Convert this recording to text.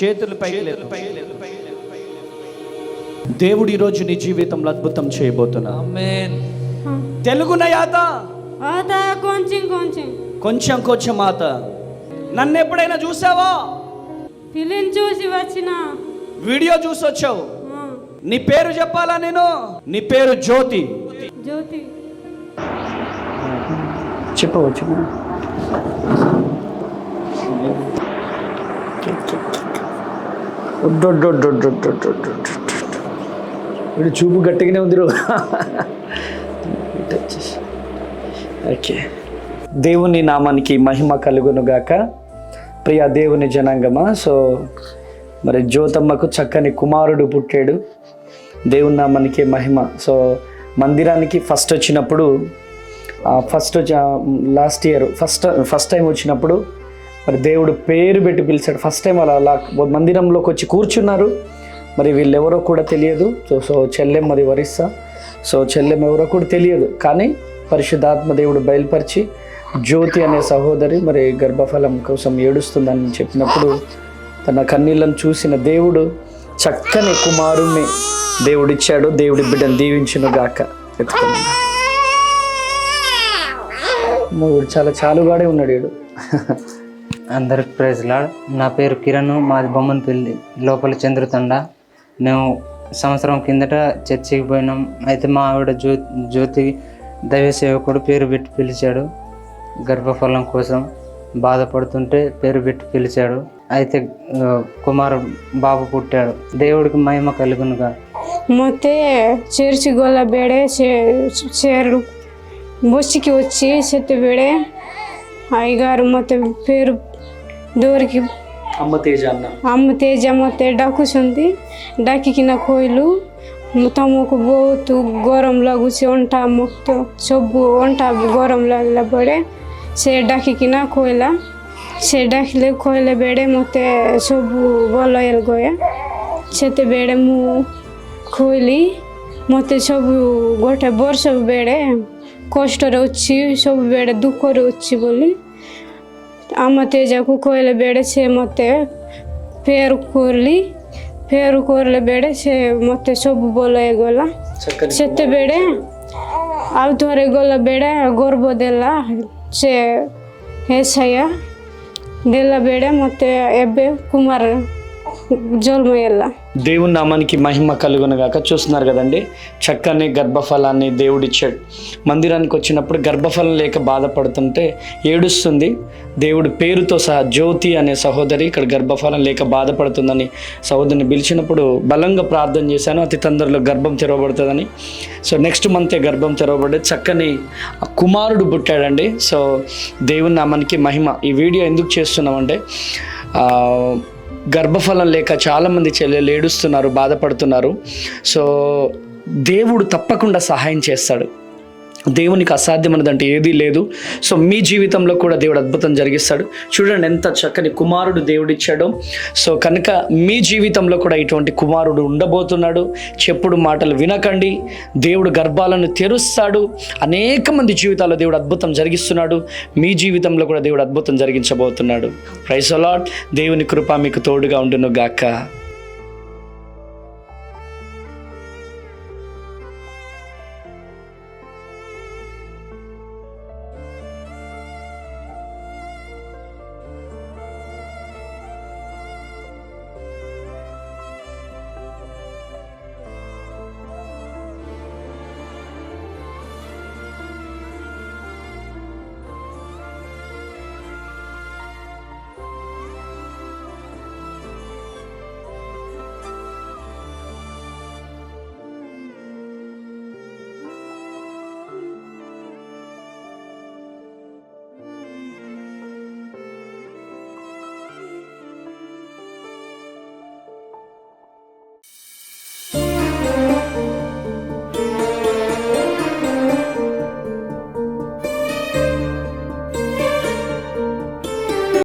చేతులు పైకి లేదు. దేవుడు ఈరోజు నీ జీవితంలో అద్భుతం చేయబోతున్నా. ఆమేన్. తెలుగున యాత కొంచెం కొంచెం మాత. నన్ను ఎప్పుడైనా చూసావా? ఫిలిం చూసి వచ్చిన. వీడియో చూసి వచ్చావు. నీ పేరు చెప్పాలా నేను? నీ పేరు జ్యోతి. జ్యోతి చెప్పవచ్చు. వీడు చూపు గట్టిగానే ఉంది. ఓకే, దేవుని నామానికి మహిమ కలుగును గాక. ప్రియ దేవుని జనాంగమా, సో మరి జ్యోతమ్మకు చక్కని కుమారుడు పుట్టాడు. దేవుని నామానికి మహిమ. సో మందిరానికి ఫస్ట్ వచ్చినప్పుడు లాస్ట్ ఇయర్ ఫస్ట్ టైం వచ్చినప్పుడు మరి దేవుడు పేరు పెట్టి పిలిచాడు. ఫస్ట్ టైం అలా మందిరంలోకి వచ్చి కూర్చున్నారు. మరి వీళ్ళెవరో కూడా తెలియదు. సో చెల్లెం మరి వరిస్సా. సో చెల్లెం ఎవరో కూడా తెలియదు, కానీ పరిశుద్ధాత్మ దేవుడు బయలుపరిచి జ్యోతి అనే సహోదరి మరి గర్భఫలం కోసం ఏడుస్తుందని చెప్పినప్పుడు తన కన్నీళ్ళను చూసిన దేవుడు చక్కని కుమారుణ్ణి దేవుడిచ్చాడు. దేవుడి బిడ్డను దీవించును గాక. వీడు చాలా చాలుగాడే ఉన్నాడు. వీడు అందరికి ప్రైజ్ లార్డ్. నా పేరు కిరణ్, మాది బొమ్మన్పల్లి లోపల చంద్రతండ. మేము సంవత్సరం కిందట చర్చికి పోయినాం. అయితే మా ఆవిడ జ్యోతి దైవ సేవకుడు పేరు పెట్టి పిలిచాడు. గర్భఫలం కోసం బాధపడుతుంటే పేరు పెట్టి పిలిచాడు. అయితే బాబు పుట్టాడు. దేవుడికి మహిమ కలుగునుగా. ಮತ್ತೆ ಚರ್ಚ್ ಗೊಲ್ಲ ಬೇಡ ಸೇರು ಬಸ್ಸಿಗೆ వచ్చి చెత్త ಬೇಡ అయ్యగారు ಮತ್ತೆ పేరు దూరికి అమ్మ తేజ ಮತ್ತೆ ଡାକୁଛନ୍ତି. ଡାକିକିନା କହିଲୁ ତମକୁ ବହୁତ ଗରମ ଲାଗୁଛି, ଅଣ୍ଟା ମୁକ୍ତ ସବୁ ଅଣ୍ଟା ଗରମ ଲାଗିଲା ବେଳେ ସେ ଡାକିକିନା କହିଲା. ସେ ଡାକିଲେ କହିଲେ ବେଡ଼େ ମୋତେ ସବୁ ଭଲ ଗୟା. ସେତେବେଳେ ମୁଁ କହିଲି ମୋତେ ସବୁ ଗୋଟେ ବର୍ଷ ବେଡ଼େ କଷ୍ଟରେ ଅଛି, ସବୁବେଳେ ଦୁଃଖରେ ଅଛି ବୋଲି. ଆମ ତେଜାକୁ କହିଲେ ବେଡ଼େ ସେ ମୋତେ ଫେର କରିଲେ ବେଡ଼େ ସେ ମୋତେ ସବୁ ଭଲ ହେଇଗଲା. ସେତେବେଳେ ଆଉ ଥରେ ଗଲା ବେଡ଼େ ଗର୍ବ ଦେଲା. ସେ ହେସାୟା ଦେଲା ବେଡ଼େ ମୋତେ ଏବେ కుమార్ జన్మ ఎలా. దేవుని నామానికి మహిమ కలుగును గాక. చూస్తున్నారు కదండి, చక్కని గర్భఫలాన్ని దేవుడిచ్చాడు. మందిరానికి వచ్చినప్పుడు గర్భఫలం లేక బాధపడుతుంటే ఏడుస్తుంది. దేవుడి పేరుతో సహా జ్యోతి అనే సహోదరి ఇక్కడ గర్భఫలం లేక బాధపడుతుందని సహోదరిని పిలిచినప్పుడు బలంగా ప్రార్థన చేశాను. అతి తొందరలో గర్భం తెరవబడుతుందని. సో నెక్స్ట్ మంతే గర్భం తెరవబడి చక్కని కుమారుడు పుట్టాడండి. సో దేవుని నామానికి మహిమ. ఈ వీడియో ఎందుకు చేస్తున్నామంటే గర్భఫలం లేక చాలామంది చెల్లెలు ఏడుస్తున్నారు, బాధపడుతున్నారు. సో దేవుడు తప్పకుండా సహాయం చేస్తాడు. దేవునికి అసాధ్యమైనదంటే ఏదీ లేదు. సో మీ జీవితంలో కూడా దేవుడు అద్భుతం జరిగిస్తాడు. చూడండి ఎంత చక్కని కుమారుడు దేవుడిచ్చాడో. సో కనుక మీ జీవితంలో కూడా ఇటువంటి కుమారుడు ఉండబోతున్నాడు. చెప్పుడు మాటలు వినకండి. దేవుడు గర్భాలను తెరుస్తాడు. అనేక మంది జీవితాల్లో దేవుడు అద్భుతం జరిగిస్తున్నాడు. మీ జీవితంలో కూడా దేవుడు అద్భుతం జరిగించబోతున్నాడు. Praise the lord. దేవుని కృప మీకు తోడుగా ఉండును గాక.